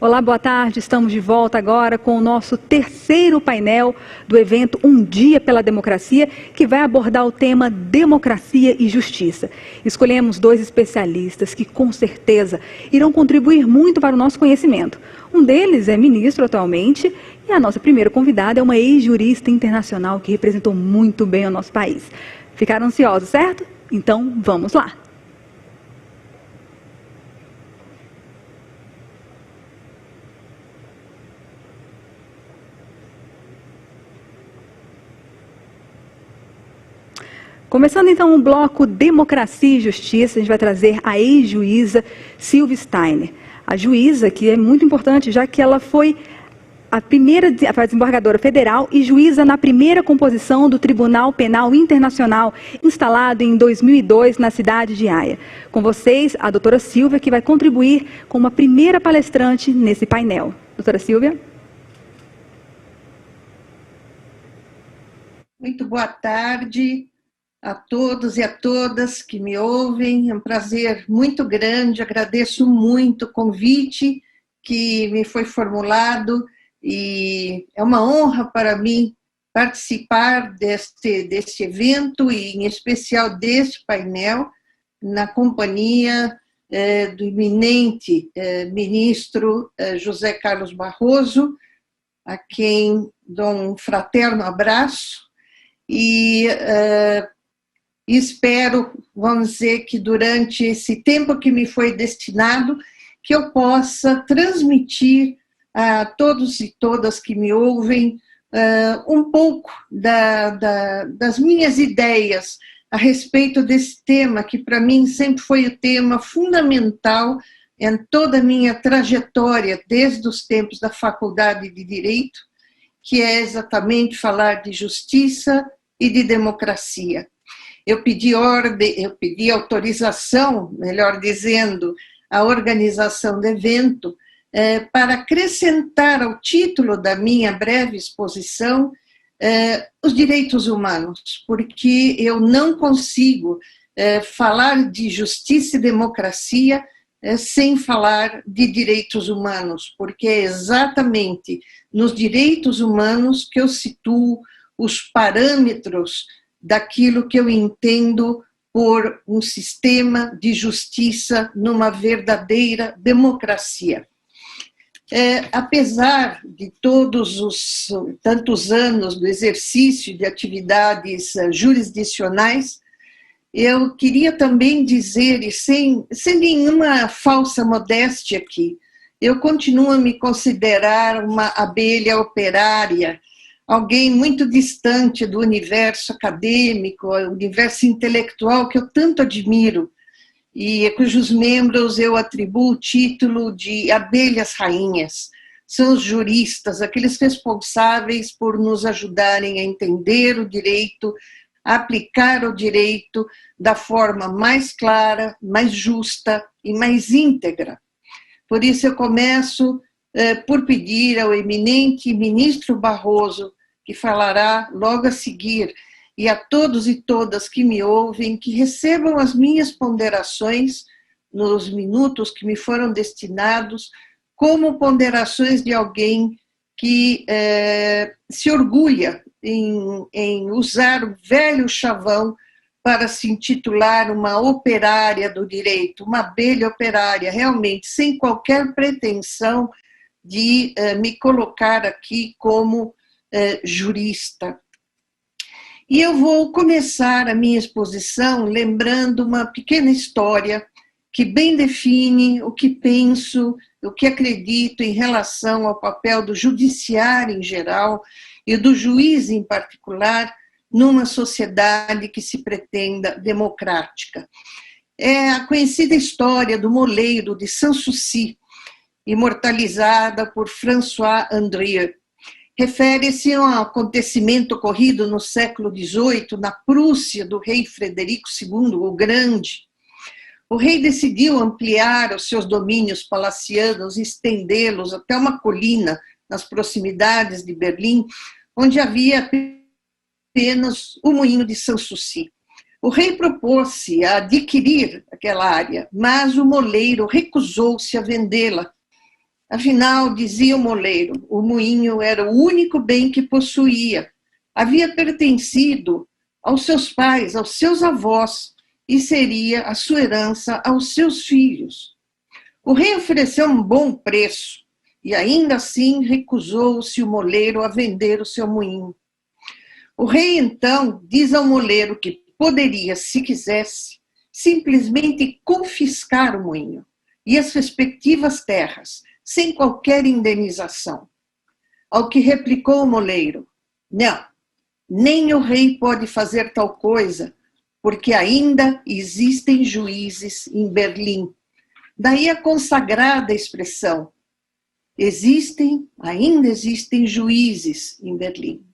Olá, boa tarde. Estamos de volta agora com o nosso terceiro painel do evento Um Dia pela Democracia, que vai abordar o tema Democracia e Justiça. Escolhemos dois especialistas que, com certeza, irão contribuir muito para o nosso conhecimento. Um deles é ministro atualmente e a nossa primeira convidada é uma ex-jurista internacional que representou muito bem o nosso país. Ficaram ansiosos, certo? Então, vamos lá. Começando então o bloco Democracia e Justiça, a gente vai trazer a ex-juíza Silvia Steiner. A juíza, que é muito importante, já que ela foi a desembargadora federal e juíza na primeira composição do Tribunal Penal Internacional, instalado em 2002 na cidade de Haia. Com vocês, a doutora Silvia, que vai contribuir como a primeira palestrante nesse painel. Doutora Silvia. Muito boa tarde a todos e a todas que me ouvem. É um prazer muito grande, agradeço muito o convite que me foi formulado e é uma honra para mim participar deste evento e em especial deste painel na companhia do eminente ministro José Carlos Barroso, a quem dou um fraterno abraço e espero, vamos dizer, que durante esse tempo que me foi destinado, que eu possa transmitir a todos e todas que me ouvem um pouco das minhas ideias a respeito desse tema, que para mim sempre foi o tema fundamental em toda a minha trajetória, desde os tempos da Faculdade de Direito, que é exatamente falar de justiça e de democracia. Eu pedi autorização, melhor dizendo, à organização do evento, para acrescentar ao título da minha breve exposição os direitos humanos, porque eu não consigo falar de justiça e democracia sem falar de direitos humanos, porque é exatamente nos direitos humanos que eu situo os parâmetros daquilo que eu entendo por um sistema de justiça numa verdadeira democracia. Apesar de tantos anos do exercício de atividades jurisdicionais, eu queria também dizer, e sem nenhuma falsa modéstia aqui, eu continuo a me considerar uma abelha operária, alguém muito distante do universo acadêmico, universo intelectual que eu tanto admiro, e cujos membros eu atribuo o título de abelhas rainhas. São os juristas, aqueles responsáveis por nos ajudarem a entender o direito, a aplicar o direito da forma mais clara, mais justa e mais íntegra. Por isso eu começo por pedir ao eminente ministro Barroso, que falará logo a seguir, e a todos e todas que me ouvem, que recebam as minhas ponderações nos minutos que me foram destinados, como ponderações de alguém que se orgulha em usar o velho chavão para se intitular uma operária do direito, uma abelha operária, realmente, sem qualquer pretensão de me colocar aqui como jurista. E eu vou começar a minha exposição lembrando uma pequena história que bem define o que penso, o que acredito em relação ao papel do judiciário em geral e do juiz em particular numa sociedade que se pretenda democrática. É a conhecida história do moleiro de Sanssouci, imortalizada por François Andrieux. Refere-se a um acontecimento ocorrido no século XVIII, na Prússia, do rei Frederico II, o Grande. O rei decidiu ampliar os seus domínios palacianos e estendê-los até uma colina nas proximidades de Berlim, onde havia apenas o moinho de Sanssouci. O rei propôs-se a adquirir aquela área, mas o moleiro recusou-se a vendê-la, Afinal, dizia o moleiro, o moinho era o único bem que possuía. Havia pertencido aos seus pais, aos seus avós, e seria a sua herança aos seus filhos. O rei ofereceu um bom preço, e ainda assim recusou-se o moleiro a vender o seu moinho. O rei, então, diz ao moleiro que poderia, se quisesse, simplesmente confiscar o moinho e as respectivas terras, sem qualquer indenização. Ao que replicou o moleiro: não, nem o rei pode fazer tal coisa, porque ainda existem juízes em Berlim. Daí a consagrada expressão: ainda existem juízes em Berlim.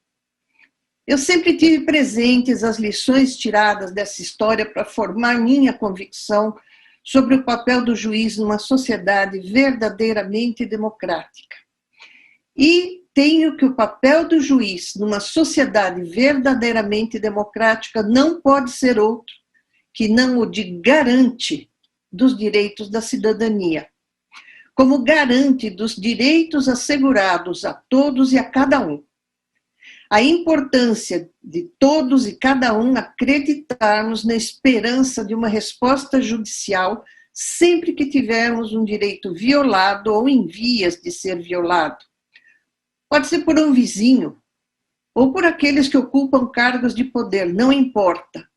Eu sempre tive presentes as lições tiradas dessa história para formar minha convicção sobre o papel do juiz numa sociedade verdadeiramente democrática. E tenho que o papel do juiz numa sociedade verdadeiramente democrática não pode ser outro que não o de garante dos direitos da cidadania, como garante dos direitos assegurados a todos e a cada um. A importância de todos e cada um acreditarmos na esperança de uma resposta judicial sempre que tivermos um direito violado ou em vias de ser violado. Pode ser por um vizinho ou por aqueles que ocupam cargos de poder, não importa.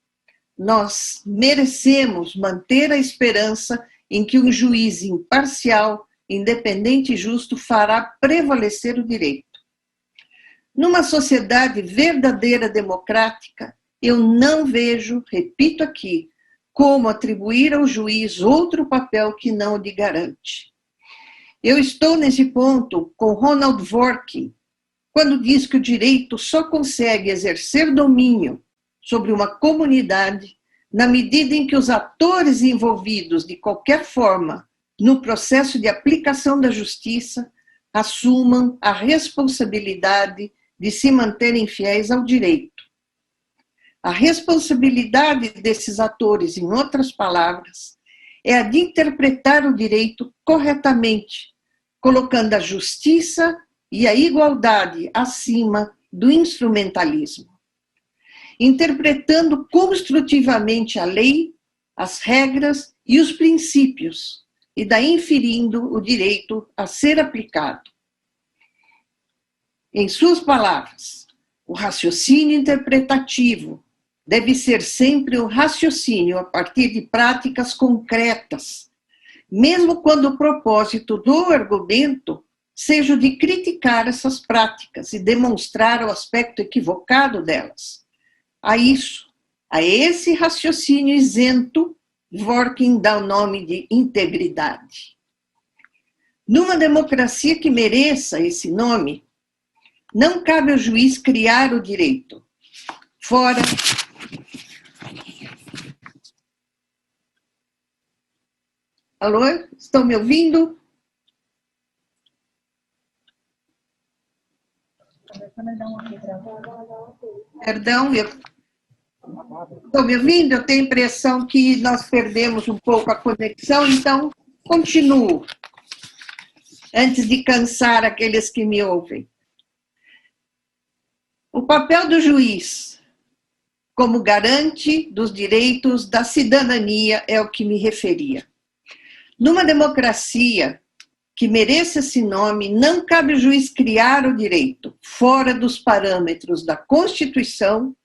Nós merecemos manter a esperança em que um juiz imparcial, independente e justo fará prevalecer o direito. Numa sociedade verdadeira democrática, eu não vejo, repito aqui, como atribuir ao juiz outro papel que não o lhe garante. Eu estou nesse ponto com Ronald Dworkin, quando diz que o direito só consegue exercer domínio sobre uma comunidade na medida em que os atores envolvidos de qualquer forma no processo de aplicação da justiça assumam a responsabilidade de se manterem fiéis ao direito. A responsabilidade desses atores, em outras palavras, é a de interpretar o direito corretamente, colocando a justiça e a igualdade acima do instrumentalismo. Interpretando construtivamente a lei, as regras e os princípios, e daí inferindo o direito a ser aplicado. Em suas palavras, o raciocínio interpretativo deve ser sempre um raciocínio a partir de práticas concretas, mesmo quando o propósito do argumento seja o de criticar essas práticas e demonstrar o aspecto equivocado delas. A esse raciocínio isento, Dworkin dá o nome de integridade. Numa democracia que mereça esse nome, não cabe ao juiz criar o direito. Fora. Alô? Estão me ouvindo? Perdão, estão me ouvindo? Eu tenho a impressão que nós perdemos um pouco a conexão, então continuo, antes de cansar aqueles que me ouvem. O papel do juiz, como garante dos direitos da cidadania, é o que me referia. Numa democracia que mereça esse nome, não cabe ao juiz criar o direito, fora dos parâmetros da Constituição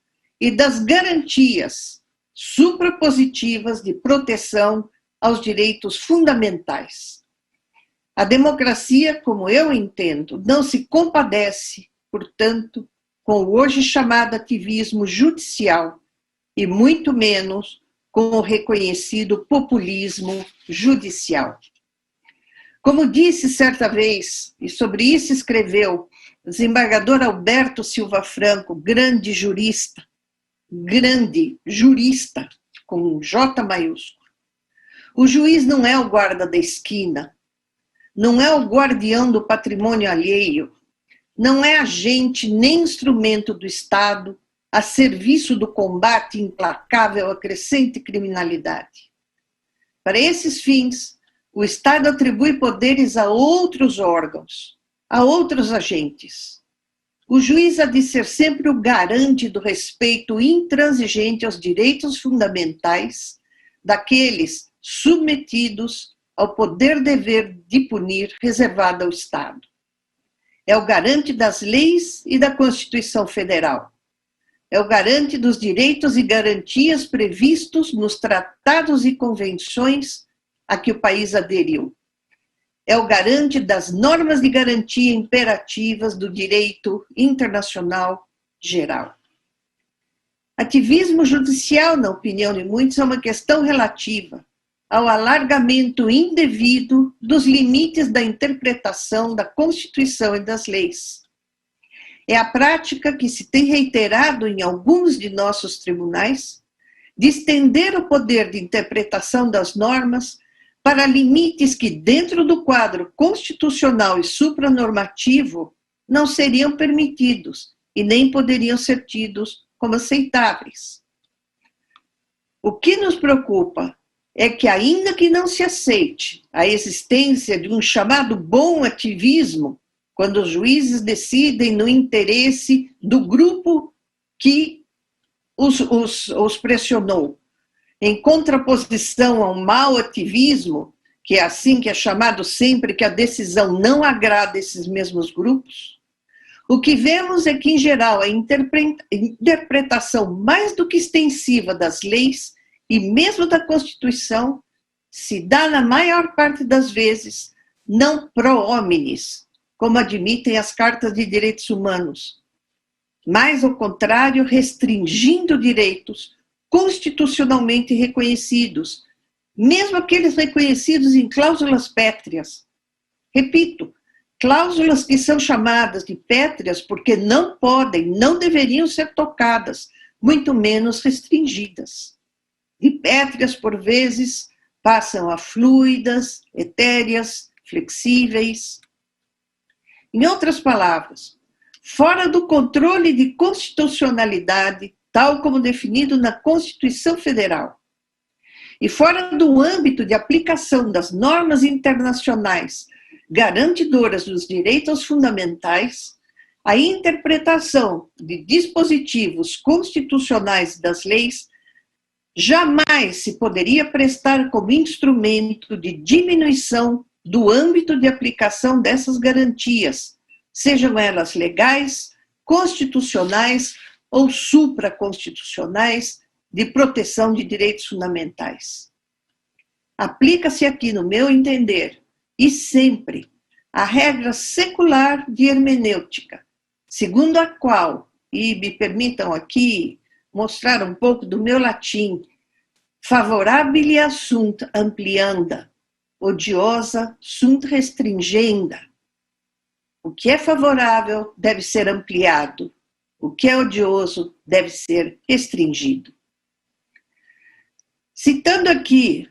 e das garantias suprapositivas de proteção aos direitos fundamentais. A democracia, como eu entendo, não se compadece, portanto, com o hoje chamado ativismo judicial e muito menos com o reconhecido populismo judicial. Como disse certa vez, e sobre isso escreveu o desembargador Alberto Silva Franco, grande jurista, com J maiúsculo, o juiz não é o guarda da esquina, não é o guardião do patrimônio alheio, não é agente nem instrumento do Estado a serviço do combate implacável à crescente criminalidade. Para esses fins, o Estado atribui poderes a outros órgãos, a outros agentes. O juiz há de ser sempre o garante do respeito intransigente aos direitos fundamentais daqueles submetidos ao poder-dever de punir reservado ao Estado. É o garante das leis e da Constituição Federal. É o garante dos direitos e garantias previstos nos tratados e convenções a que o país aderiu. É o garante das normas de garantia imperativas do direito internacional geral. Ativismo judicial, na opinião de muitos, é uma questão relativa ao alargamento indevido dos limites da interpretação da Constituição e das leis. É a prática que se tem reiterado em alguns de nossos tribunais de estender o poder de interpretação das normas para limites que, dentro do quadro constitucional e supranormativo, não seriam permitidos e nem poderiam ser tidos como aceitáveis. O que nos preocupa é que, ainda que não se aceite a existência de um chamado bom ativismo, quando os juízes decidem no interesse do grupo que os pressionou, em contraposição ao mau ativismo, que é assim que é chamado sempre que a decisão não agrada esses mesmos grupos, o que vemos é que, em geral, a interpretação mais do que extensiva das leis e mesmo da Constituição se dá, na maior parte das vezes, não pro hominis, como admitem as cartas de direitos humanos, mas, ao contrário, restringindo direitos constitucionalmente reconhecidos, mesmo aqueles reconhecidos em cláusulas pétreas. Repito, cláusulas que são chamadas de pétreas porque não podem, não deveriam ser tocadas, muito menos restringidas. De pétreas, por vezes, passam a fluidas, etéreas, flexíveis. Em outras palavras, fora do controle de constitucionalidade, tal como definido na Constituição Federal, e fora do âmbito de aplicação das normas internacionais garantidoras dos direitos fundamentais, a interpretação de dispositivos constitucionais das leis jamais se poderia prestar como instrumento de diminuição do âmbito de aplicação dessas garantias, sejam elas legais, constitucionais ou supraconstitucionais de proteção de direitos fundamentais. Aplica-se aqui, no meu entender, e sempre, a regra secular de hermenêutica, segundo a qual, e me permitam aqui mostrar um pouco do meu latim, favorabile sunt amplianda, odiosa sunt restringenda. O que é favorável deve ser ampliado, o que é odioso deve ser restringido. Citando aqui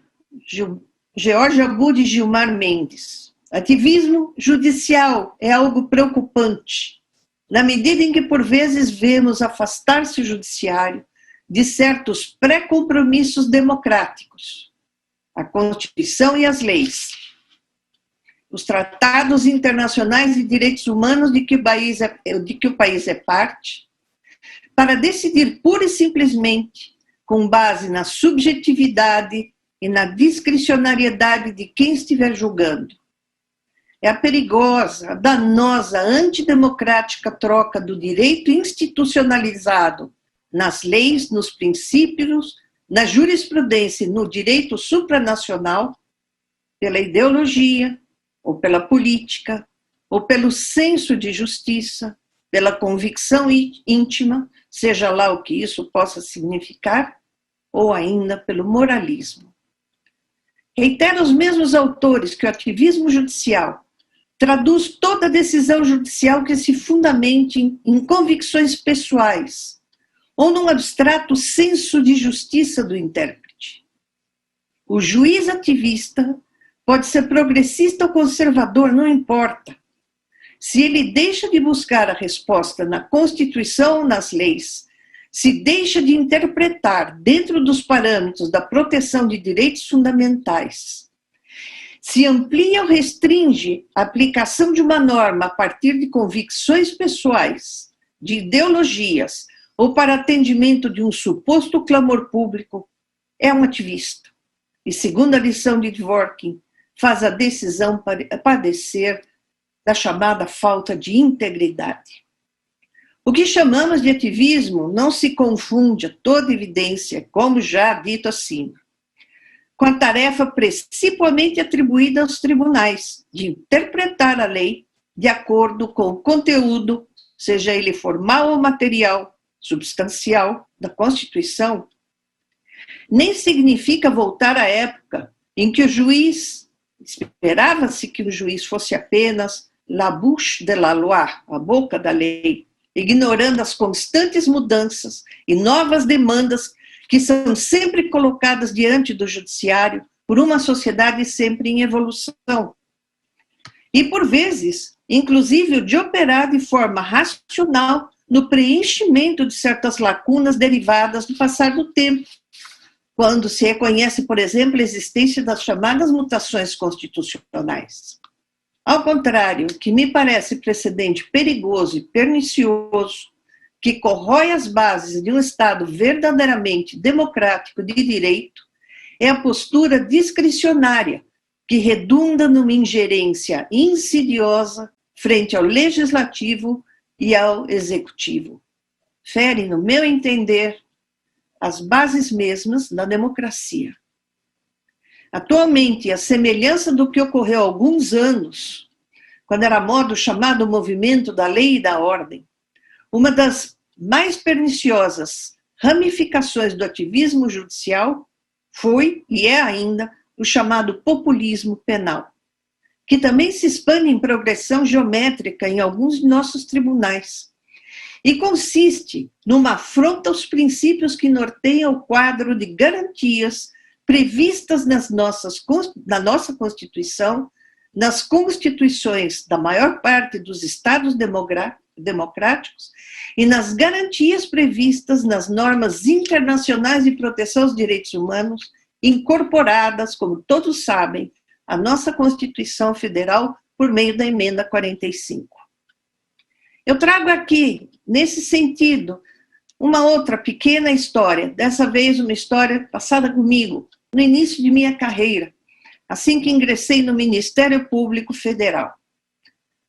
George Abud e Gilmar Mendes, ativismo judicial é algo preocupante, na medida em que por vezes vemos afastar-se o judiciário de certos pré-compromissos democráticos, a Constituição e as leis, os tratados internacionais de direitos humanos de que o país é parte, para decidir pura e simplesmente, com base na subjetividade e na discricionariedade de quem estiver julgando. É a perigosa, a danosa, antidemocrática troca do direito institucionalizado nas leis, nos princípios, na jurisprudência e no direito supranacional, pela ideologia, ou pela política, ou pelo senso de justiça, pela convicção íntima, seja lá o que isso possa significar, ou ainda pelo moralismo. Reitero os mesmos autores que o ativismo judicial traduz toda decisão judicial que se fundamente em convicções pessoais ou num abstrato senso de justiça do intérprete. O juiz ativista pode ser progressista ou conservador, não importa. Se ele deixa de buscar a resposta na Constituição ou nas leis, se deixa de interpretar dentro dos parâmetros da proteção de direitos fundamentais, se amplia ou restringe a aplicação de uma norma a partir de convicções pessoais, de ideologias, ou para atendimento de um suposto clamor público, é um ativista. E, segundo a lição de Dworkin, faz a decisão padecer da chamada falta de integridade. O que chamamos de ativismo não se confunde a toda evidência, como já dito acima, com a tarefa principalmente atribuída aos tribunais de interpretar a lei de acordo com o conteúdo, seja ele formal ou material, substancial, da Constituição. Nem significa voltar à época em que o juiz, esperava-se que o juiz fosse apenas la bouche de la loi, a boca da lei, ignorando as constantes mudanças e novas demandas que são sempre colocadas diante do judiciário por uma sociedade sempre em evolução. E, por vezes, inclusive de operar de forma racional no preenchimento de certas lacunas derivadas do passar do tempo, quando se reconhece, por exemplo, a existência das chamadas mutações constitucionais. Ao contrário, que me parece precedente perigoso e pernicioso, que corrói as bases de um Estado verdadeiramente democrático de direito, é a postura discricionária, que redunda numa ingerência insidiosa frente ao legislativo e ao executivo. Fere, no meu entender, as bases mesmas da democracia. Atualmente, a semelhança do que ocorreu há alguns anos, quando era moda o chamado movimento da lei e da ordem, uma das mais perniciosas ramificações do ativismo judicial foi, e é ainda, o chamado populismo penal, que também se expande em progressão geométrica em alguns de nossos tribunais, e consiste numa afronta aos princípios que norteiam o quadro de garantias previstas na nossa Constituição, nas constituições da maior parte dos Estados democráticos e nas garantias previstas nas normas internacionais de proteção aos direitos humanos, incorporadas, como todos sabem, à nossa Constituição Federal por meio da Emenda 45. Eu trago aqui, nesse sentido, uma outra pequena história, dessa vez uma história passada comigo, no início de minha carreira, assim que ingressei no Ministério Público Federal.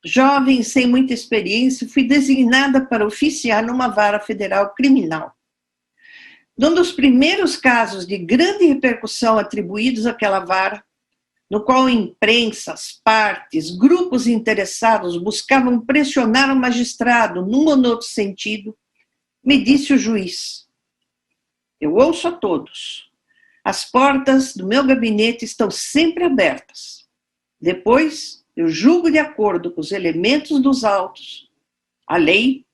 Jovem, sem muita experiência, fui designada para oficiar numa vara federal criminal. Num dos primeiros casos de grande repercussão atribuídos àquela vara, no qual imprensas, partes, grupos interessados buscavam pressionar o magistrado num ou noutro sentido, me disse o juiz: eu ouço a todos. As portas do meu gabinete estão sempre abertas. Depois, eu julgo de acordo com os elementos dos autos, a lei,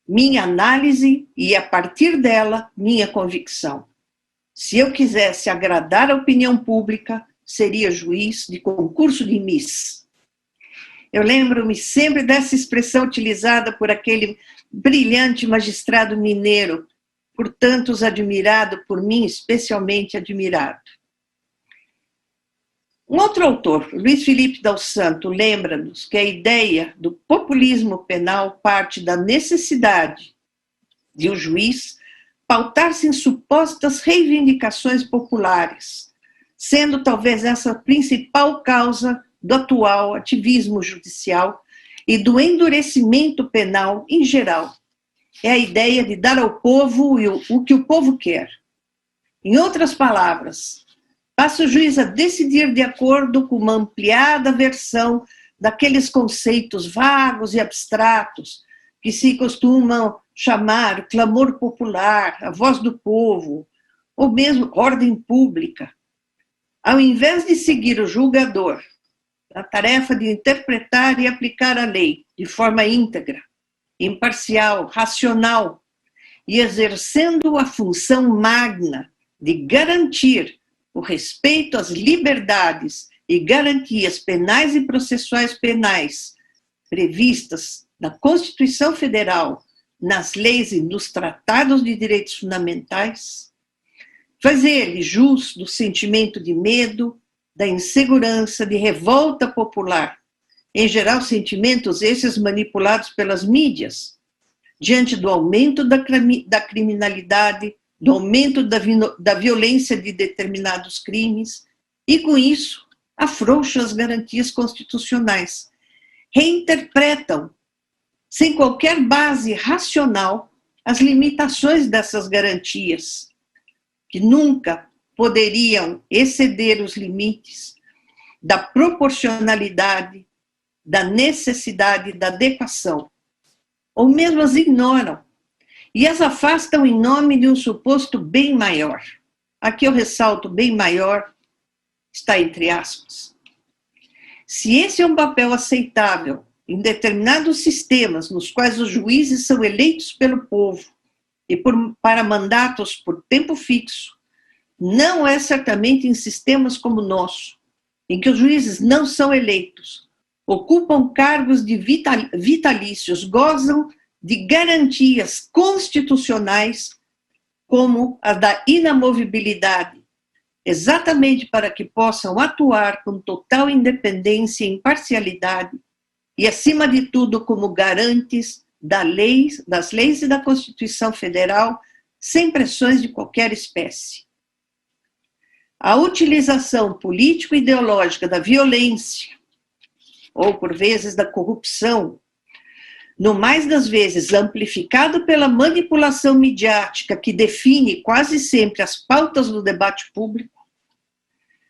minha análise e, a partir dela, minha convicção. Se eu quisesse agradar a opinião pública, seria juiz de concurso de Miss. Eu lembro-me sempre dessa expressão utilizada por aquele brilhante magistrado mineiro, por tantos admirado, por mim especialmente admirado. Um outro autor, Luiz Felipe Dal Santo, lembra-nos que a ideia do populismo penal parte da necessidade de um juiz pautar-se em supostas reivindicações populares, sendo talvez essa a principal causa do atual ativismo judicial e do endurecimento penal em geral. É a ideia de dar ao povo o que o povo quer. Em outras palavras, passa o juiz a decidir de acordo com uma ampliada versão daqueles conceitos vagos e abstratos que se costumam chamar clamor popular, a voz do povo, ou mesmo ordem pública. Ao invés de seguir o julgador, a tarefa de interpretar e aplicar a lei de forma íntegra, imparcial, racional, e exercendo a função magna de garantir o respeito às liberdades e garantias penais e processuais penais previstas na Constituição Federal, nas leis e nos tratados de direitos fundamentais, faz ele jus do sentimento de medo, da insegurança, de revolta popular, em geral sentimentos esses manipulados pelas mídias, diante do aumento da criminalidade, do aumento da violência de determinados crimes, e com isso afrouxam as garantias constitucionais, reinterpretam, sem qualquer base racional, as limitações dessas garantias, que nunca poderiam exceder os limites da proporcionalidade, da necessidade, da adequação, ou mesmo as ignoram, e as afastam em nome de um suposto bem maior. Aqui eu ressalto bem maior, está entre aspas. Se esse é um papel aceitável em determinados sistemas nos quais os juízes são eleitos pelo povo e para mandatos por tempo fixo, não é certamente em sistemas como o nosso, em que os juízes não são eleitos, ocupam cargos de vitalícios, gozam de garantias constitucionais como a da inamovibilidade, exatamente para que possam atuar com total independência e imparcialidade e, acima de tudo, como garantes das leis e da Constituição Federal, sem pressões de qualquer espécie. A utilização político-ideológica da violência, ou por vezes da corrupção, no mais das vezes amplificado pela manipulação midiática que define quase sempre as pautas do debate público,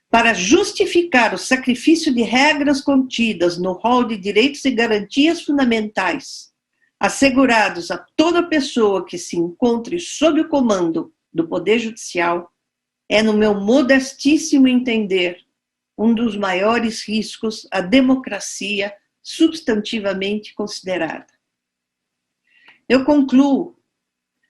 para justificar o sacrifício de regras contidas no rol de direitos e garantias fundamentais, assegurados a toda pessoa que se encontre sob o comando do Poder Judicial, é, no meu modestíssimo entender, um dos maiores riscos à democracia substantivamente considerada. Eu concluo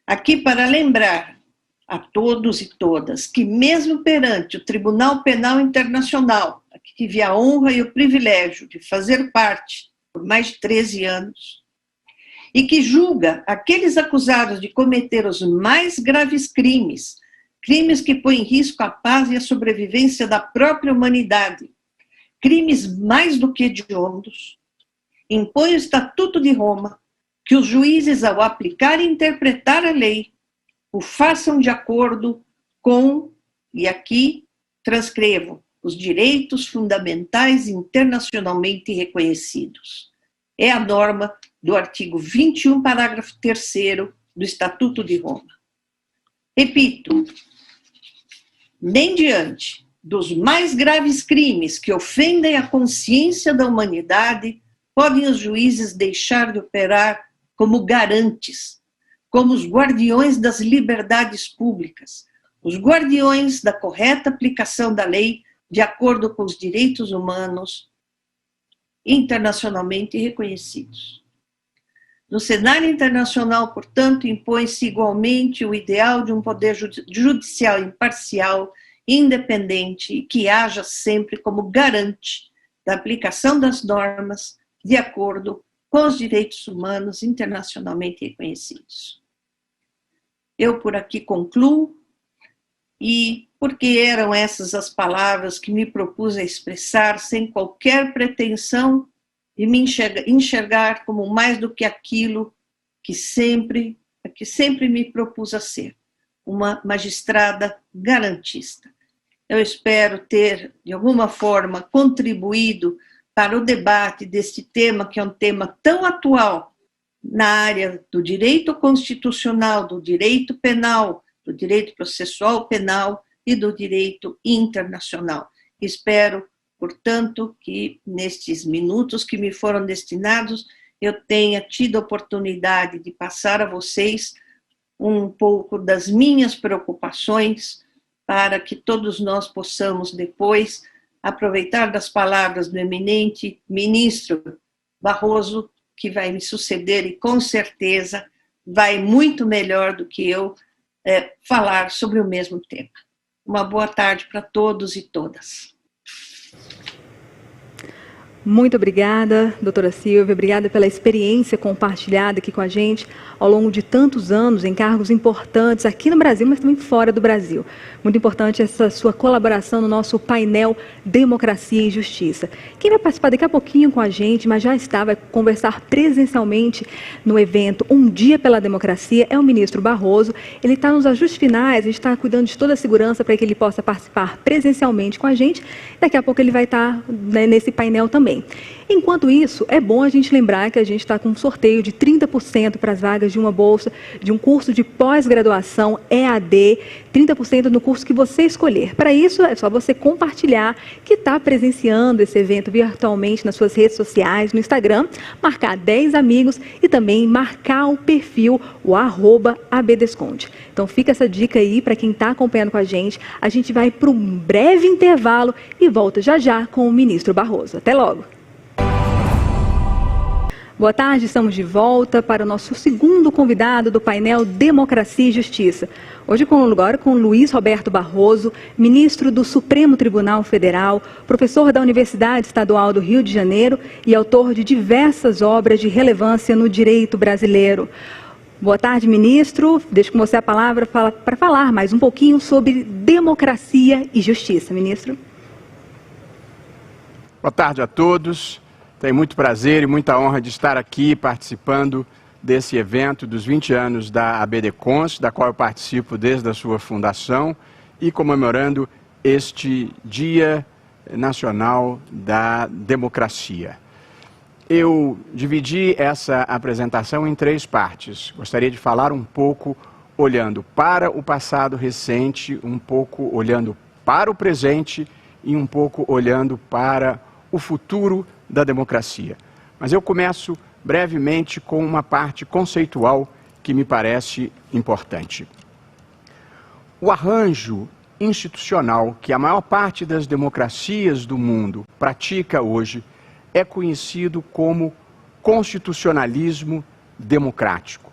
aqui para lembrar a todos e todas que, mesmo perante o Tribunal Penal Internacional, a que tive a honra e o privilégio de fazer parte por mais de 13 anos, e que julga aqueles acusados de cometer os mais graves crimes, crimes que põem em risco a paz e a sobrevivência da própria humanidade, crimes mais do que hediondos, impõe o Estatuto de Roma que os juízes, ao aplicar e interpretar a lei, o façam de acordo com, e aqui transcrevo, os direitos fundamentais internacionalmente reconhecidos. É a norma do artigo 21, parágrafo 3º do Estatuto de Roma. Repito, nem diante dos mais graves crimes que ofendem a consciência da humanidade podem os juízes deixar de operar como garantes, como os guardiões das liberdades públicas, os guardiões da correta aplicação da lei de acordo com os direitos humanos internacionalmente reconhecidos. No cenário internacional, portanto, impõe-se igualmente o ideal de um poder judicial imparcial, independente e que haja sempre como garante da aplicação das normas de acordo com os direitos humanos internacionalmente reconhecidos. Eu por aqui concluo, e porque eram essas as palavras que me propus a expressar sem qualquer pretensão de me enxergar como mais do que aquilo que sempre me propus a ser, uma magistrada garantista. Eu espero ter, de alguma forma, contribuído para o debate deste tema, que é um tema tão atual na área do direito constitucional, do direito penal, do direito processual penal e do direito internacional. Espero, portanto, que nestes minutos que me foram destinados, eu tenha tido a oportunidade de passar a vocês um pouco das minhas preocupações, para que todos nós possamos depois aproveitar das palavras do eminente ministro Barroso, que vai me suceder e com certeza vai muito melhor do que eu falar sobre o mesmo tema. Uma boa tarde para todos e todas. Muito obrigada, doutora Silvia, obrigada pela experiência compartilhada aqui com a gente ao longo de tantos anos em cargos importantes aqui no Brasil, mas também fora do Brasil. Muito importante essa sua colaboração no nosso painel Democracia e Justiça. Quem vai participar daqui a pouquinho com a gente, mas já está, vai conversar presencialmente no evento Um Dia pela Democracia, é o ministro Barroso. Ele está nos ajustes finais, a gente está cuidando de toda a segurança para que ele possa participar presencialmente com a gente. Daqui a pouco ele vai estar nesse painel também. Enquanto isso, é bom a gente lembrar que a gente está com um sorteio de 30% para as vagas de uma bolsa, de um curso de pós-graduação EAD, 30% no curso que você escolher. Para isso, é só você compartilhar que está presenciando esse evento virtualmente nas suas redes sociais, no Instagram, marcar 10 amigos e também marcar o perfil, o @abdesconte. Então fica essa dica aí para quem está acompanhando com a gente. A gente vai para um breve intervalo e volta já já com o ministro Barroso. Até logo! Boa tarde, estamos de volta para o nosso segundo convidado do painel Democracia e Justiça. Hoje agora com Luiz Roberto Barroso, ministro do Supremo Tribunal Federal, professor da Universidade Estadual do Rio de Janeiro e autor de diversas obras de relevância no direito brasileiro. Boa tarde, ministro. Deixo com você a palavra para falar mais um pouquinho sobre democracia e justiça, ministro. Boa tarde a todos. Tenho muito prazer e muita honra de estar aqui participando desse evento dos 20 anos da ABDcons, da qual eu participo desde a sua fundação, e comemorando este Dia Nacional da Democracia. Eu dividi essa apresentação em 3 partes. Gostaria de falar um pouco olhando para o passado recente, um pouco olhando para o presente e um pouco olhando para o futuro da democracia. Mas eu começo brevemente com uma parte conceitual que me parece importante. O arranjo institucional que a maior parte das democracias do mundo pratica hoje é conhecido como constitucionalismo democrático.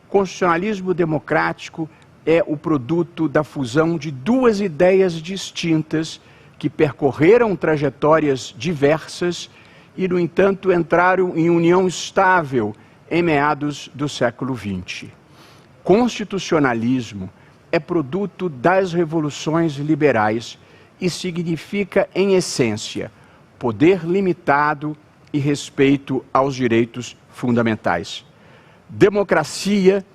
Constitucionalismo democrático é o produto da fusão de 2 ideias distintas que percorreram trajetórias diversas e, no entanto, entraram em união estável em meados do século XX. Constitucionalismo é produto das revoluções liberais e significa, em essência, poder limitado e respeito aos direitos fundamentais. Democracia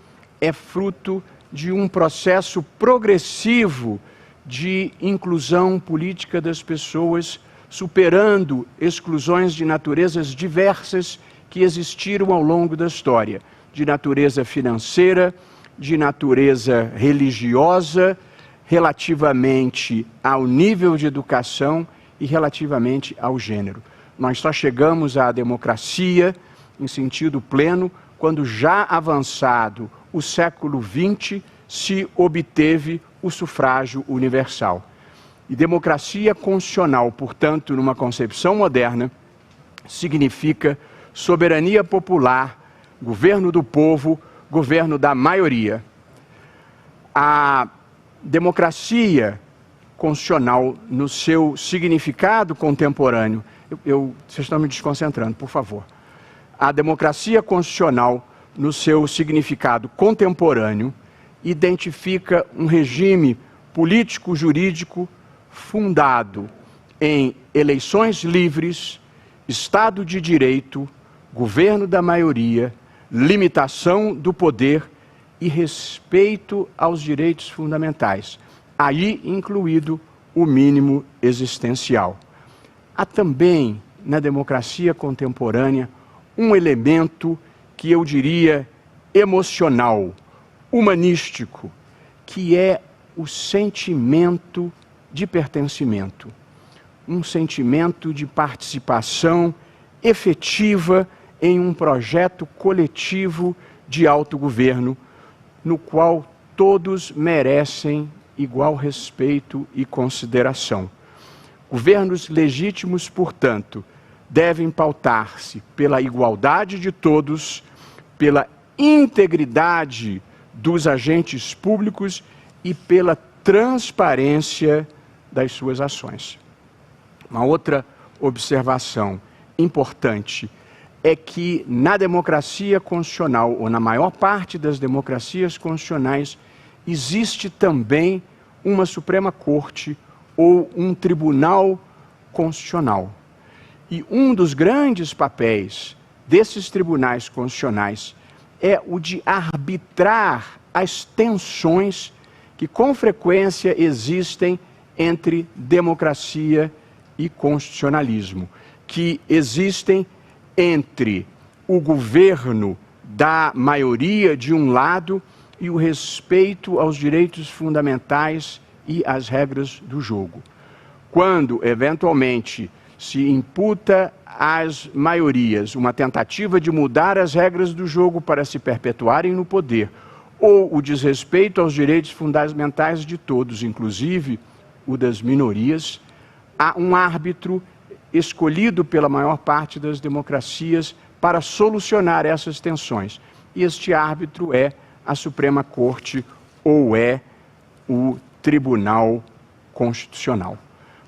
é fruto de um processo progressivo de inclusão política das pessoas, superando exclusões de naturezas diversas que existiram ao longo da história, de natureza financeira, de natureza religiosa, relativamente ao nível de educação e relativamente ao gênero. Nós só chegamos à democracia em sentido pleno quando, já avançado o século XX, se obteve o sufrágio universal. E democracia constitucional, portanto, numa concepção moderna, significa soberania popular, governo do povo, governo da maioria. A democracia constitucional, no seu significado contemporâneo, vocês estão me desconcentrando, por favor. A democracia constitucional, no seu significado contemporâneo, identifica um regime político-jurídico fundado em eleições livres, Estado de Direito, governo da maioria, limitação do poder e respeito aos direitos fundamentais, aí incluído o mínimo existencial. Há também, na democracia contemporânea, um elemento que eu diria emocional, humanístico, que é o sentimento de pertencimento, um sentimento de participação efetiva em um projeto coletivo de autogoverno, no qual todos merecem igual respeito e consideração. Governos legítimos, portanto, devem pautar-se pela igualdade de todos, pela integridade dos agentes públicos e pela transparência das suas ações. Uma outra observação importante é que na democracia constitucional, ou na maior parte das democracias constitucionais, existe também uma Suprema Corte ou um Tribunal Constitucional. E um dos grandes papéis desses tribunais constitucionais é o de arbitrar as tensões que com frequência existem entre democracia e constitucionalismo, que existem entre o governo da maioria de um lado e o respeito aos direitos fundamentais e às regras do jogo. Quando, eventualmente, se imputa às maiorias uma tentativa de mudar as regras do jogo para se perpetuarem no poder, ou o desrespeito aos direitos fundamentais de todos, inclusive o das minorias, há um árbitro escolhido pela maior parte das democracias para solucionar essas tensões. E este árbitro é a Suprema Corte ou é o Tribunal Constitucional.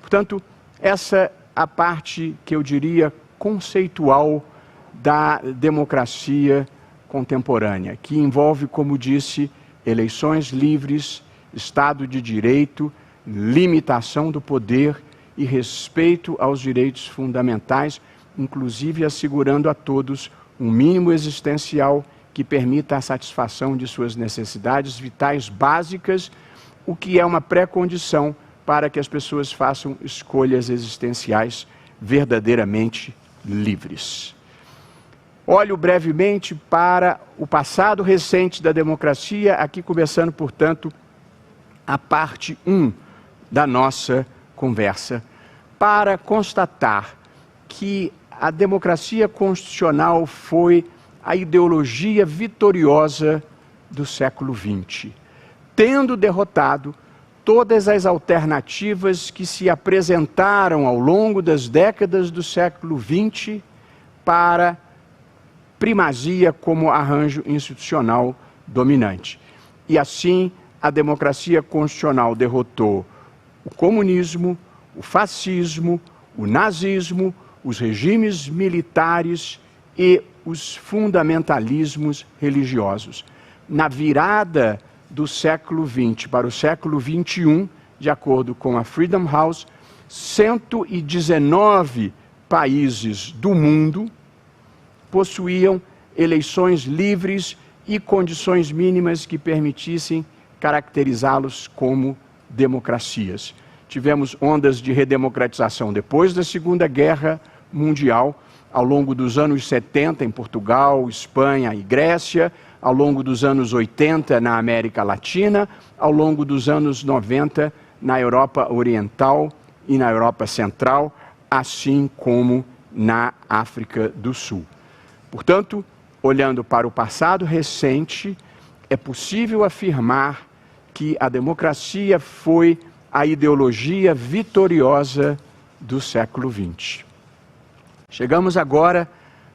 Portanto, essa é a parte que eu diria conceitual da democracia contemporânea, que envolve, como disse, eleições livres, Estado de Direito, limitação do poder e respeito aos direitos fundamentais, inclusive assegurando a todos um mínimo existencial que permita a satisfação de suas necessidades vitais básicas, o que é uma pré-condição para que as pessoas façam escolhas existenciais verdadeiramente livres. Olho brevemente para o passado recente da democracia, aqui começando, portanto, a parte 1 da nossa conversa, para constatar que a democracia constitucional foi a ideologia vitoriosa do século XX, tendo derrotado todas as alternativas que se apresentaram ao longo das décadas do século XX para primazia como arranjo institucional dominante. E assim, a democracia constitucional derrotou o comunismo, o fascismo, o nazismo, os regimes militares e os fundamentalismos religiosos. Na virada do século XX para o século XXI, de acordo com a Freedom House, 119 países do mundo possuíam eleições livres e condições mínimas que permitissem caracterizá-los como democracias. Tivemos ondas de redemocratização depois da Segunda Guerra Mundial, ao longo dos anos 70 em Portugal, Espanha e Grécia, ao longo dos anos 80 na América Latina, ao longo dos anos 90 na Europa Oriental e na Europa Central, assim como na África do Sul. Portanto, olhando para o passado recente, é possível afirmar que a democracia foi a ideologia vitoriosa do século XX. Chegamos agora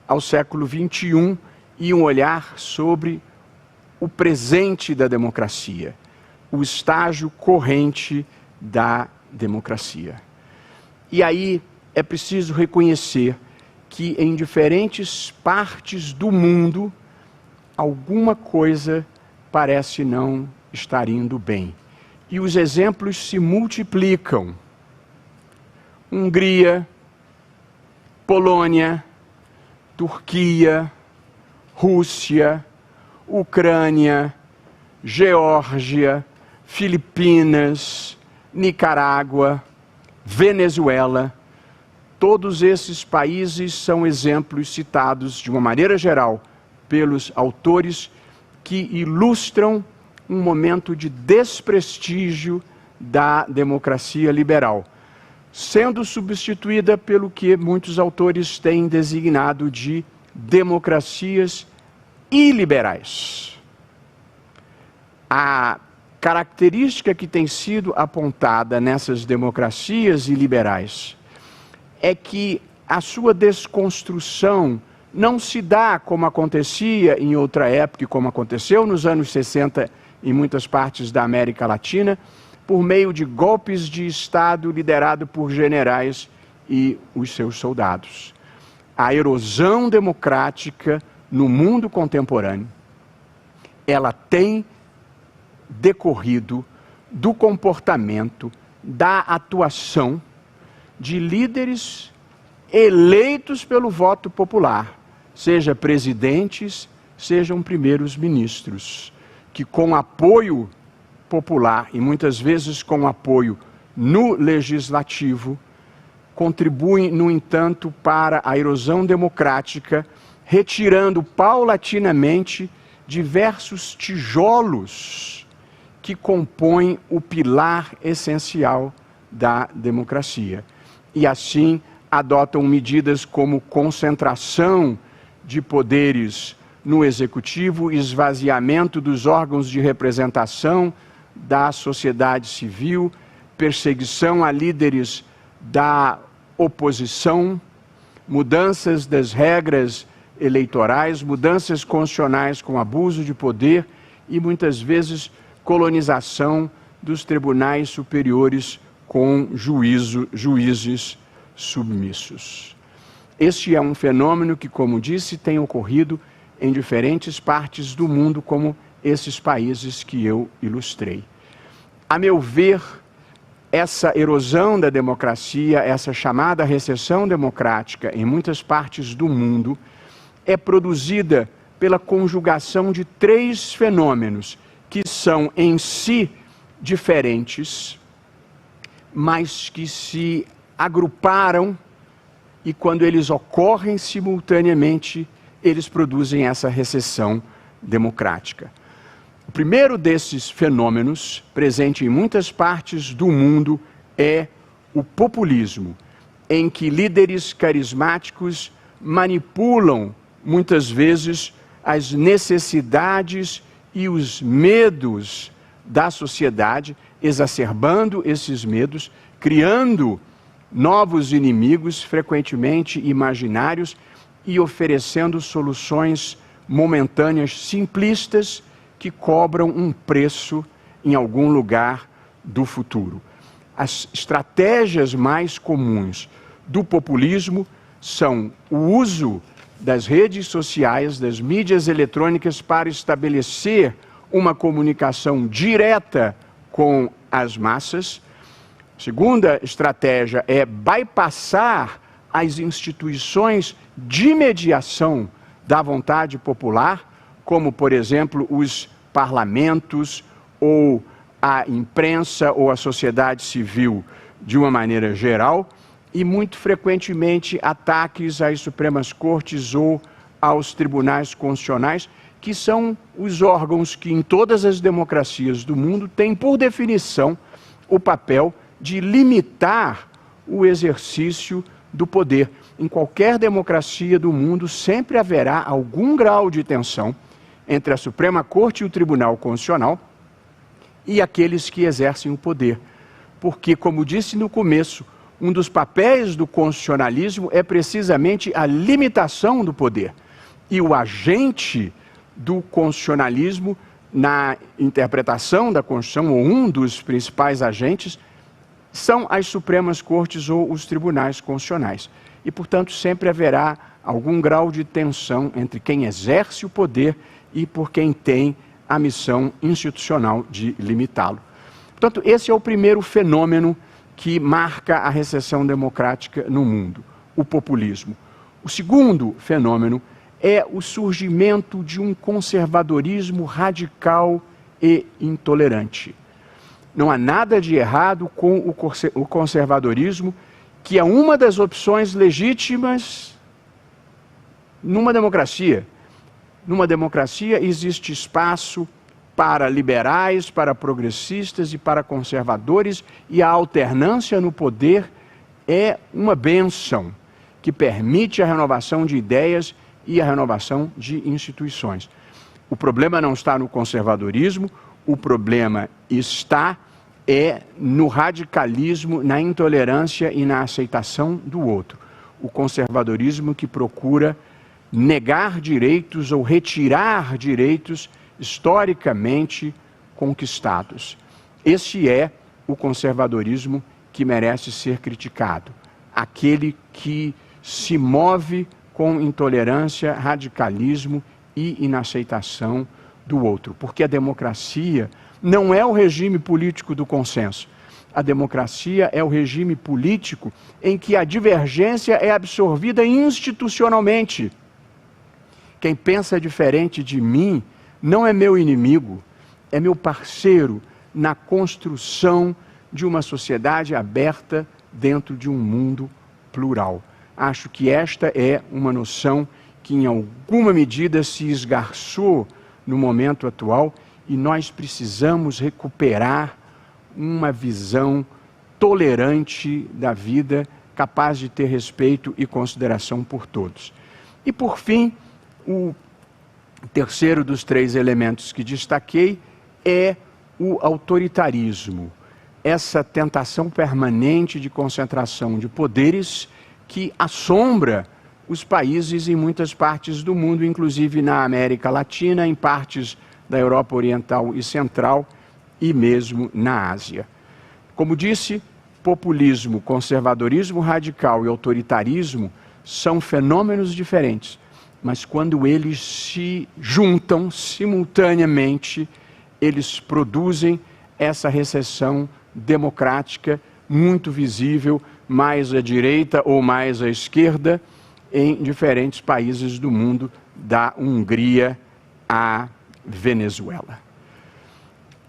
ao século XXI e um olhar sobre o presente da democracia, o estágio corrente da democracia. E aí é preciso reconhecer que em diferentes partes do mundo alguma coisa parece não estar indo bem. E os exemplos se multiplicam. Hungria, Polônia, Turquia, Rússia, Ucrânia, Geórgia, Filipinas, Nicarágua, Venezuela. Todos esses países são exemplos citados de uma maneira geral pelos autores que ilustram um momento de desprestígio da democracia liberal, sendo substituída pelo que muitos autores têm designado de democracias iliberais. A característica que tem sido apontada nessas democracias iliberais é que a sua desconstrução não se dá como acontecia em outra época, como aconteceu nos anos 60 em muitas partes da América Latina, por meio de golpes de Estado liderado por generais e os seus soldados. a erosão democrática no mundo contemporâneo, ela tem decorrido do comportamento, da atuação de líderes eleitos pelo voto popular, seja presidentes, sejam primeiros ministros, que com apoio popular e muitas vezes com apoio no legislativo, contribuem, no entanto, para a erosão democrática, retirando paulatinamente diversos tijolos que compõem o pilar essencial da democracia. E assim adotam medidas como concentração de poderes no executivo, esvaziamento dos órgãos de representação da sociedade civil, perseguição a líderes da oposição, mudanças das regras eleitorais, mudanças constitucionais com abuso de poder e muitas vezes colonização dos tribunais superiores com juízes submissos. Este é um fenômeno que, como disse, tem ocorrido em diferentes partes do mundo, como esses países que eu ilustrei. A meu ver, essa erosão da democracia, essa chamada recessão democrática em muitas partes do mundo, é produzida pela conjugação de três fenômenos que são em si diferentes, mas que se agruparam e quando eles ocorrem simultaneamente, eles produzem essa recessão democrática. O primeiro desses fenômenos, presente em muitas partes do mundo, é o populismo, em que líderes carismáticos manipulam, muitas vezes, as necessidades e os medos da sociedade, exacerbando esses medos, criando novos inimigos, frequentemente imaginários, e oferecendo soluções momentâneas, simplistas, que cobram um preço em algum lugar do futuro. As estratégias mais comuns do populismo são o uso das redes sociais, das mídias eletrônicas para estabelecer uma comunicação direta com as massas. A segunda estratégia é bypassar as instituições de mediação da vontade popular, como, por exemplo, os parlamentos ou a imprensa ou a sociedade civil de uma maneira geral, e muito frequentemente ataques às Supremas Cortes ou aos tribunais constitucionais, que são os órgãos que em todas as democracias do mundo têm por definição o papel de limitar o exercício do poder. Em qualquer democracia do mundo sempre haverá algum grau de tensão entre a Suprema Corte e o Tribunal Constitucional e aqueles que exercem o poder. Porque, como disse no começo, um dos papéis do constitucionalismo é precisamente a limitação do poder. E o agente do constitucionalismo, na interpretação da Constituição, ou um dos principais agentes, são as Supremas Cortes ou os tribunais constitucionais. E, portanto, sempre haverá algum grau de tensão entre quem exerce o poder e por quem tem a missão institucional de limitá-lo. Portanto, esse é o primeiro fenômeno que marca a recessão democrática no mundo, o populismo. O segundo fenômeno é o surgimento de um conservadorismo radical e intolerante. Não há nada de errado com o conservadorismo, que é uma das opções legítimas numa democracia. Numa democracia existe espaço para liberais, para progressistas e para conservadores, e a alternância no poder é uma bênção que permite a renovação de ideias e a renovação de instituições. O problema não está no conservadorismo, o problema está no radicalismo, na intolerância e na aceitação do outro. O conservadorismo que procura negar direitos ou retirar direitos historicamente conquistados. Esse é o conservadorismo que merece ser criticado. Aquele que se move com intolerância, radicalismo e inaceitação do outro. Porque a democracia não é o regime político do consenso. A democracia é o regime político em que a divergência é absorvida institucionalmente. Quem pensa diferente de mim não é meu inimigo, é meu parceiro na construção de uma sociedade aberta dentro de um mundo plural. Acho que esta é uma noção que em alguma medida se esgarçou no momento atual e nós precisamos recuperar uma visão tolerante da vida, capaz de ter respeito e consideração por todos. E por fim, o terceiro dos três elementos que destaquei é o autoritarismo, essa tentação permanente de concentração de poderes que assombra os países em muitas partes do mundo, inclusive na América Latina, em partes da Europa Oriental e Central e mesmo na Ásia. Como disse, populismo, conservadorismo radical e autoritarismo são fenômenos diferentes, mas quando eles se juntam simultaneamente, eles produzem essa recessão democrática muito visível, mais à direita ou mais à esquerda, em diferentes países do mundo, da Hungria à Venezuela.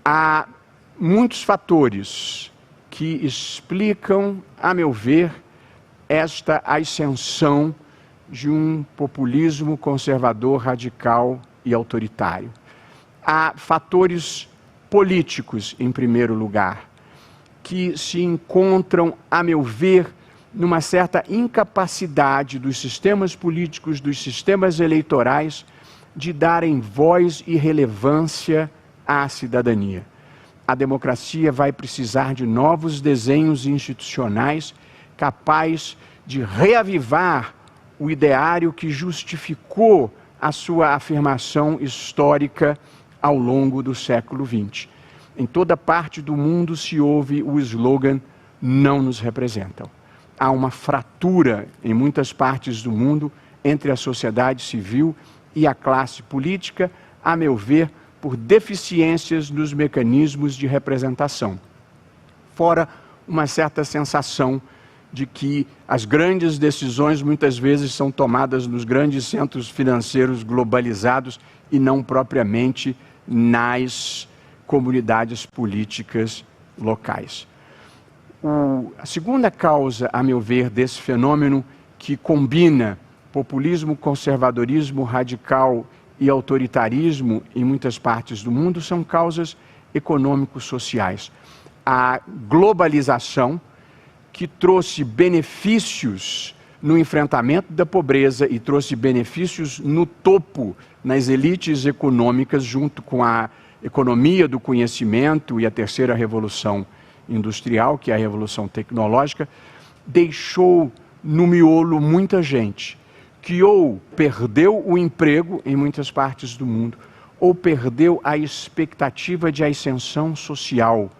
Há muitos fatores que explicam, a meu ver, esta ascensão de um populismo conservador, radical e autoritário. Há fatores políticos, em primeiro lugar, que se encontram, a meu ver, numa certa incapacidade dos sistemas políticos, dos sistemas eleitorais, de darem voz e relevância à cidadania. A democracia vai precisar de novos desenhos institucionais capazes de reavivar o ideário que justificou a sua afirmação histórica ao longo do século XX. Em toda parte do mundo se ouve o slogan "não nos representam". Há uma fratura em muitas partes do mundo entre a sociedade civil e a classe política, a meu ver, por deficiências nos mecanismos de representação. Fora uma certa sensação de que as grandes decisões muitas vezes são tomadas nos grandes centros financeiros globalizados e não propriamente nas comunidades políticas locais. A segunda causa, a meu ver, desse fenômeno que combina populismo, conservadorismo radical e autoritarismo em muitas partes do mundo são causas econômico-sociais. A globalização, que trouxe benefícios no enfrentamento da pobreza e trouxe benefícios no topo, nas elites econômicas, junto com a economia do conhecimento e a terceira revolução industrial, que é a revolução tecnológica, deixou no miolo muita gente que ou perdeu o emprego em muitas partes do mundo, ou perdeu a expectativa de ascensão social.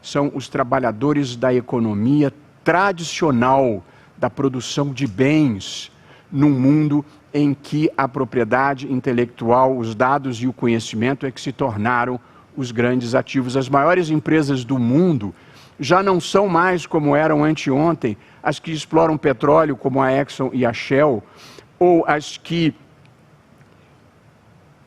São os trabalhadores da economia tradicional, da produção de bens, num mundo em que a propriedade intelectual, os dados e o conhecimento é que se tornaram os grandes ativos. As maiores empresas do mundo já não são mais como eram anteontem, as que exploram petróleo, como a Exxon e a Shell, ou as que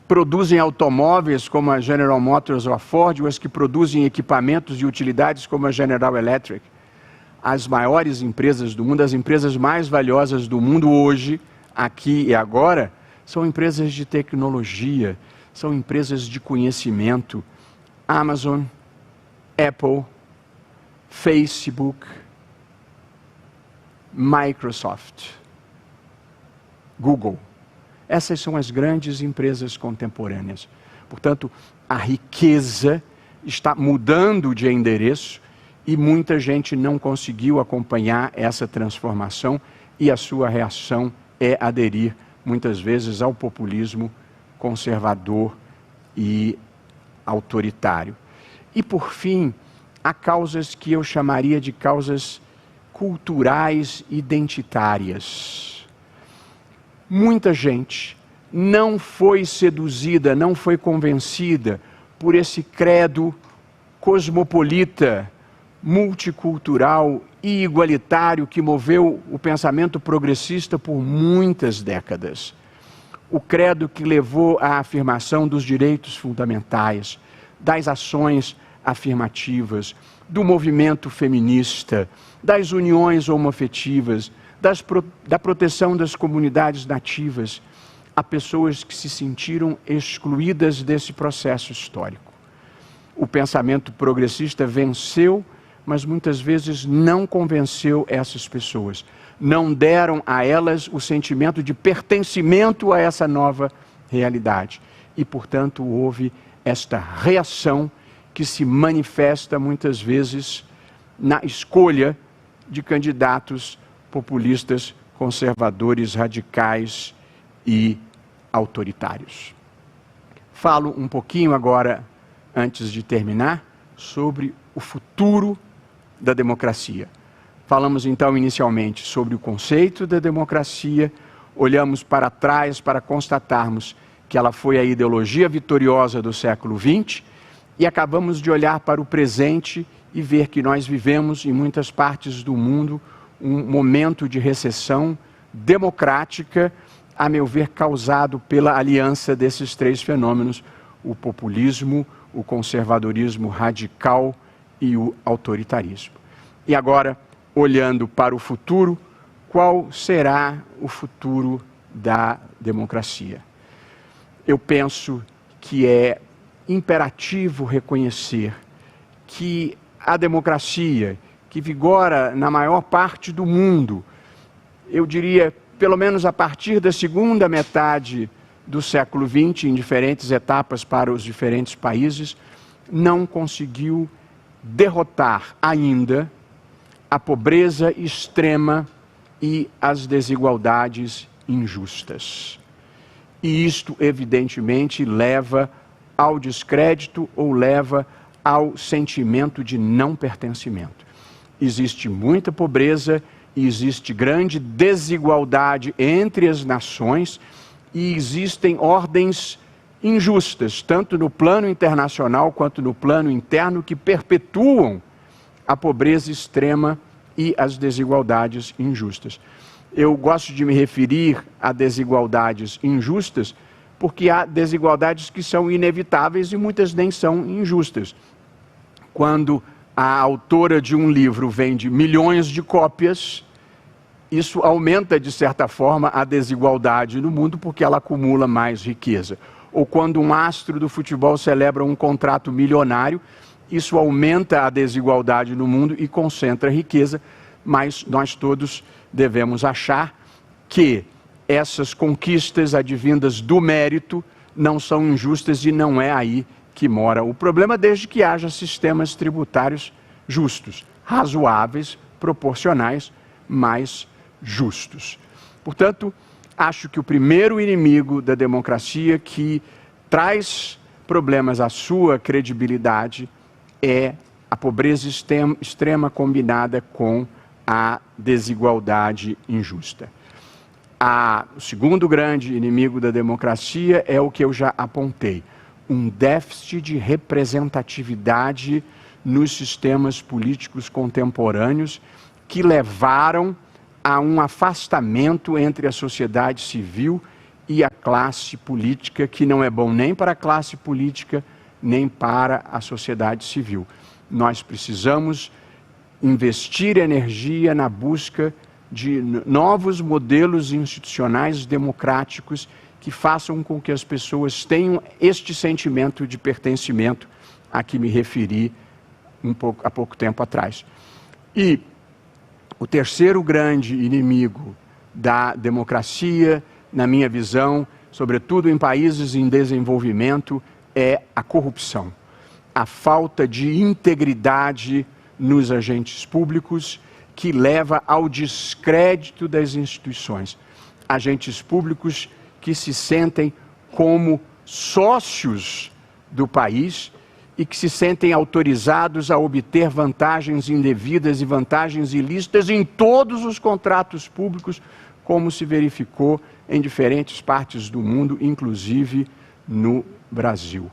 produzem automóveis, como a General Motors ou a Ford, ou as que produzem equipamentos e utilidades, como a General Electric. As maiores empresas do mundo, as empresas mais valiosas do mundo hoje, aqui e agora, são empresas de tecnologia, são empresas de conhecimento. Amazon, Apple, Facebook, Microsoft, Google. Essas são as grandes empresas contemporâneas. Portanto, a riqueza está mudando de endereço e muita gente não conseguiu acompanhar essa transformação e a sua reação é aderir, muitas vezes, ao populismo conservador e autoritário. E, por fim, há causas que eu chamaria de causas culturais identitárias. muita gente não foi seduzida, não foi convencida por esse credo cosmopolita, multicultural e igualitário que moveu o pensamento progressista por muitas décadas. O credo que levou à afirmação dos direitos fundamentais, das ações afirmativas, do movimento feminista, das uniões homoafetivas, da proteção das comunidades nativas, a pessoas que se sentiram excluídas desse processo histórico. O pensamento progressista venceu, mas muitas vezes não convenceu essas pessoas. Não deram a elas o sentimento de pertencimento a essa nova realidade. E, portanto, houve esta reação que se manifesta muitas vezes na escolha de candidatos populistas, conservadores, radicais e autoritários. Falo um pouquinho agora, antes de terminar, sobre o futuro da democracia. Falamos então inicialmente sobre o conceito da democracia, olhamos para trás para constatarmos que ela foi a ideologia vitoriosa do século XX e acabamos de olhar para o presente e ver que nós vivemos em muitas partes do mundo um momento de recessão democrática, a meu ver, causado pela aliança desses três fenômenos, o populismo, o conservadorismo radical e o autoritarismo. E agora, olhando para o futuro, qual será o futuro da democracia? Eu penso que é imperativo reconhecer que a democracia, que vigora na maior parte do mundo, eu diria, pelo menos a partir da segunda metade do século XX, em diferentes etapas para os diferentes países, não conseguiu derrotar ainda a pobreza extrema e as desigualdades injustas. E isto, evidentemente, leva ao descrédito ou leva ao sentimento de não pertencimento. Existe muita pobreza e existe grande desigualdade entre as nações e existem ordens injustas, tanto no plano internacional quanto no plano interno, que perpetuam a pobreza extrema e as desigualdades injustas. Eu gosto de me referir a desigualdades injustas porque há desigualdades que são inevitáveis e muitas nem são injustas. Quando a autora de um livro vende milhões de cópias, isso aumenta, de certa forma, a desigualdade no mundo porque ela acumula mais riqueza. Ou quando um astro do futebol celebra um contrato milionário, isso aumenta a desigualdade no mundo e concentra a riqueza, mas nós todos devemos achar que essas conquistas advindas do mérito não são injustas e não é aí que mora o problema, desde que haja sistemas tributários justos, razoáveis, proporcionais, mas justos. Portanto, acho que o primeiro inimigo da democracia que traz problemas à sua credibilidade é a pobreza extrema combinada com a desigualdade injusta. O segundo grande inimigo da democracia é o que eu já apontei, um déficit de representatividade nos sistemas políticos contemporâneos que levaram a um afastamento entre a sociedade civil e a classe política, que não é bom nem para a classe política, nem para a sociedade civil. Nós precisamos investir energia na busca de novos modelos institucionais democráticos que façam com que as pessoas tenham este sentimento de pertencimento a que me referi há pouco tempo atrás. E o terceiro grande inimigo da democracia, na minha visão, sobretudo em países em desenvolvimento, é a corrupção. A falta de integridade nos agentes públicos que leva ao descrédito das instituições. Agentes públicos que se sentem como sócios do país e que se sentem autorizados a obter vantagens indevidas e vantagens ilícitas em todos os contratos públicos, como se verificou em diferentes partes do mundo, inclusive no Brasil.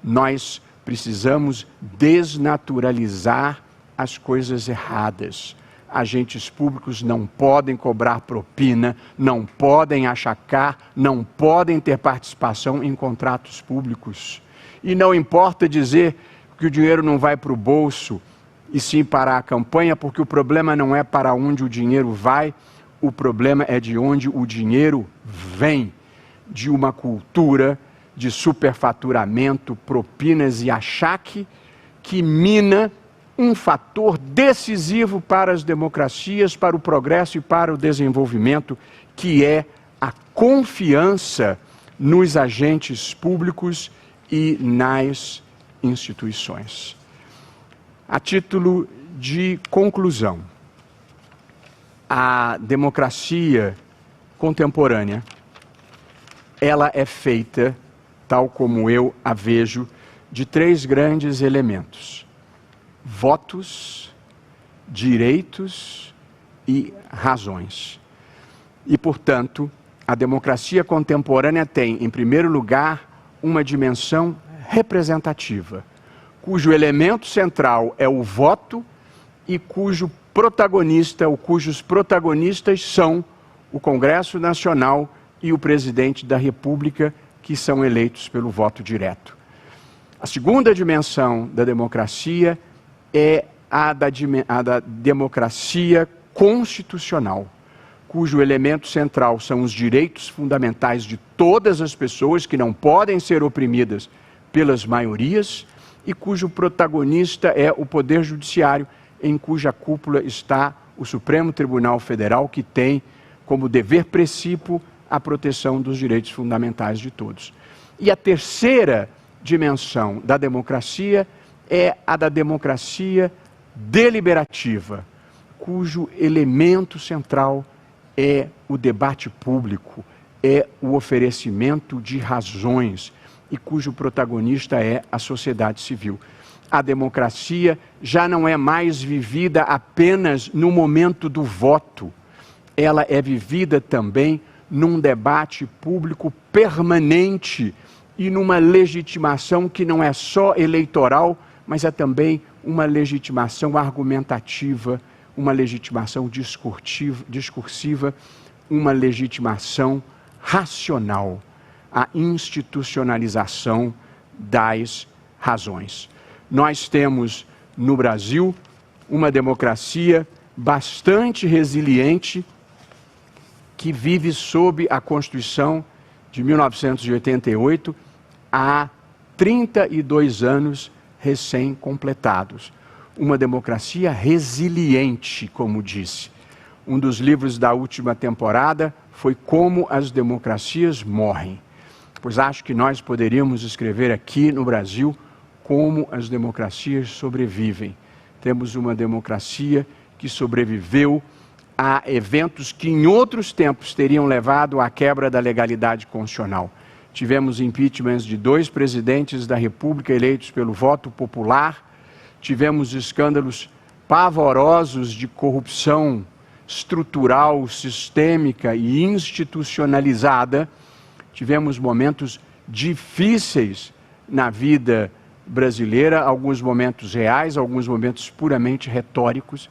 Nós precisamos desnaturalizar as coisas erradas. Agentes públicos não podem cobrar propina, não podem achacar, não podem ter participação em contratos públicos. E não importa dizer que o dinheiro não vai para o bolso, e sim para a campanha, porque o problema não é para onde o dinheiro vai, o problema é de onde o dinheiro vem, de uma cultura de superfaturamento, propinas e achaque que mina um fator decisivo para as democracias, para o progresso e para o desenvolvimento, que é a confiança nos agentes públicos e nas instituições. A título de conclusão, a democracia contemporânea, ela é feita, tal como eu a vejo, de 3 grandes elementos: votos, direitos e razões. E, portanto, a democracia contemporânea tem, em primeiro lugar, uma dimensão representativa, cujo elemento central é o voto e cujos protagonistas são o Congresso Nacional e o Presidente da República, que são eleitos pelo voto direto. A segunda dimensão da democracia é a da democracia constitucional, cujo elemento central são os direitos fundamentais de todas as pessoas que não podem ser oprimidas pelas maiorias e cujo protagonista é o Poder Judiciário, em cuja cúpula está o Supremo Tribunal Federal, que tem como dever princípio a proteção dos direitos fundamentais de todos. E a terceira dimensão da democracia é a da democracia deliberativa, cujo elemento central é o debate público, é o oferecimento de razões e cujo protagonista é a sociedade civil. A democracia já não é mais vivida apenas no momento do voto, ela é vivida também num debate público permanente e numa legitimação que não é só eleitoral, mas é também uma legitimação argumentativa, uma legitimação discursiva, uma legitimação racional, a institucionalização das razões. Nós temos no Brasil uma democracia bastante resiliente que vive sob a Constituição de 1988 há 32 anos recém-completados. Uma democracia resiliente, como disse. Um dos livros da última temporada foi Como as Democracias Morrem. Pois acho que nós poderíamos escrever aqui no Brasil como as democracias sobrevivem. Temos uma democracia que sobreviveu a eventos que em outros tempos teriam levado à quebra da legalidade constitucional. Tivemos impeachments de 2 presidentes da República eleitos pelo voto popular, tivemos escândalos pavorosos de corrupção estrutural, sistêmica e institucionalizada, tivemos momentos difíceis na vida brasileira, alguns momentos reais, alguns momentos puramente retóricos,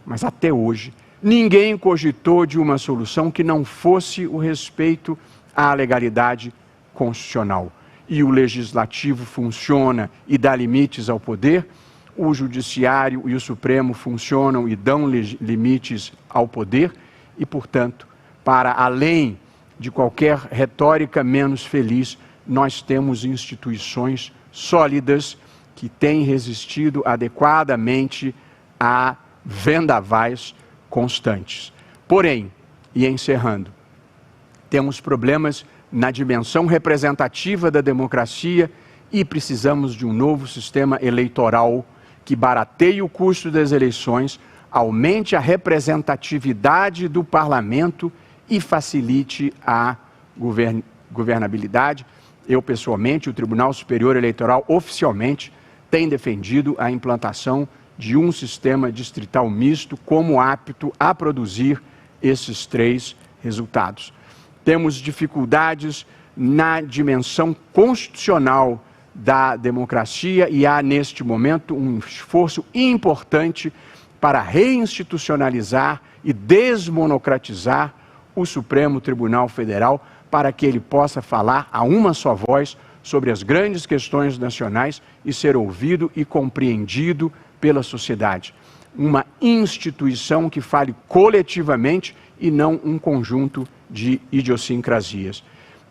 mas até hoje ninguém cogitou de uma solução que não fosse o respeito à legalidade constitucional. E o legislativo funciona e dá limites ao poder, o judiciário e o Supremo funcionam e dão limites ao poder e, portanto, para além de qualquer retórica menos feliz, nós temos instituições sólidas que têm resistido adequadamente a vendavais constantes. Porém, e encerrando, temos problemas na dimensão representativa da democracia e precisamos de um novo sistema eleitoral que barateie o custo das eleições, aumente a representatividade do parlamento e facilite a governabilidade. Eu, pessoalmente, o Tribunal Superior Eleitoral, oficialmente, tem defendido a implantação de um sistema distrital misto como apto a produzir esses 3 resultados. Temos dificuldades na dimensão constitucional da democracia e há, neste momento, um esforço importante para reinstitucionalizar e desmonocratizar o Supremo Tribunal Federal para que ele possa falar a uma só voz sobre as grandes questões nacionais e ser ouvido e compreendido pela sociedade. Uma instituição que fale coletivamente e não um conjunto de idiosincrasias.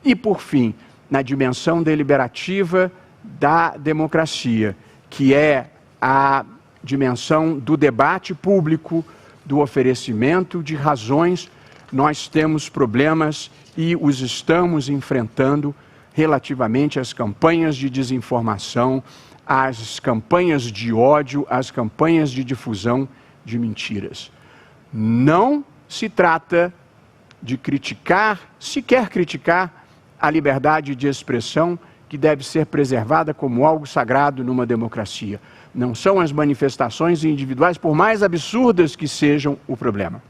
E, por fim, na dimensão deliberativa da democracia, que é a dimensão do debate público, do oferecimento de razões, nós temos problemas e os estamos enfrentando relativamente às campanhas de desinformação, às campanhas de ódio, às campanhas de difusão de mentiras. Não se trata de criticar, sequer criticar, a liberdade de expressão que deve ser preservada como algo sagrado numa democracia. Não são as manifestações individuais, por mais absurdas que sejam, o problema.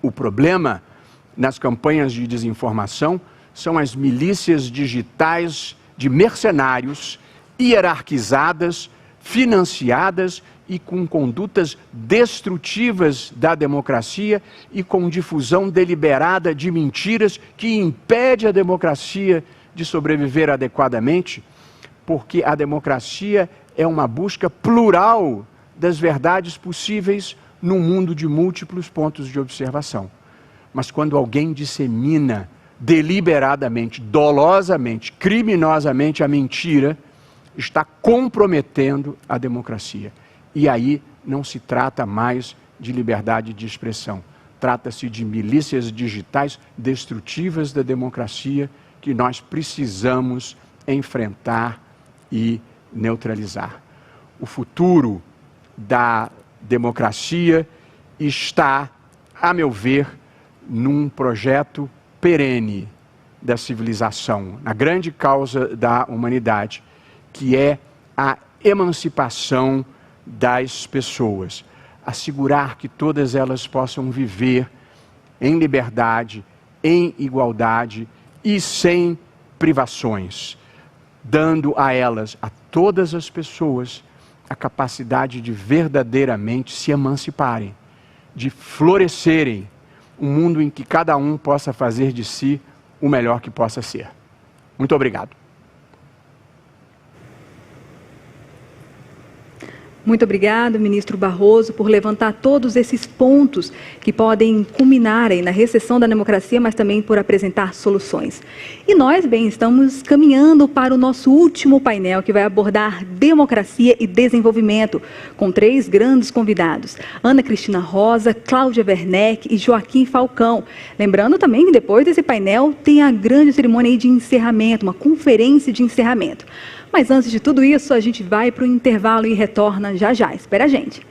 O problema nas campanhas de desinformação são as milícias digitais de mercenários, hierarquizadas, financiadas e com condutas destrutivas da democracia e com difusão deliberada de mentiras que impede a democracia de sobreviver adequadamente, porque a democracia é uma busca plural das verdades possíveis num mundo de múltiplos pontos de observação. Mas quando alguém dissemina deliberadamente, dolosamente, criminosamente a mentira, está comprometendo a democracia. E aí não se trata mais de liberdade de expressão. Trata-se de milícias digitais destrutivas da democracia que nós precisamos enfrentar e neutralizar. O futuro da democracia está, a meu ver, num projeto perene da civilização, na grande causa da humanidade, que é a emancipação das pessoas, assegurar que todas elas possam viver em liberdade, em igualdade e sem privações, dando a elas, a todas as pessoas, a capacidade de verdadeiramente se emanciparem, de florescerem, um mundo em que cada um possa fazer de si o melhor que possa ser. Muito obrigado. Muito obrigado, ministro Barroso, por levantar todos esses pontos que podem culminar aí na recessão da democracia, mas também por apresentar soluções. E nós, bem, estamos caminhando para o nosso último painel, que vai abordar democracia e desenvolvimento, com 3 grandes convidados, Ana Cristina Rosa, Cláudia Werneck e Joaquim Falcão. Lembrando também que depois desse painel tem a grande cerimônia de encerramento, uma conferência de encerramento. Mas antes de tudo isso, a gente vai para o intervalo e retorna já já. Espera a gente.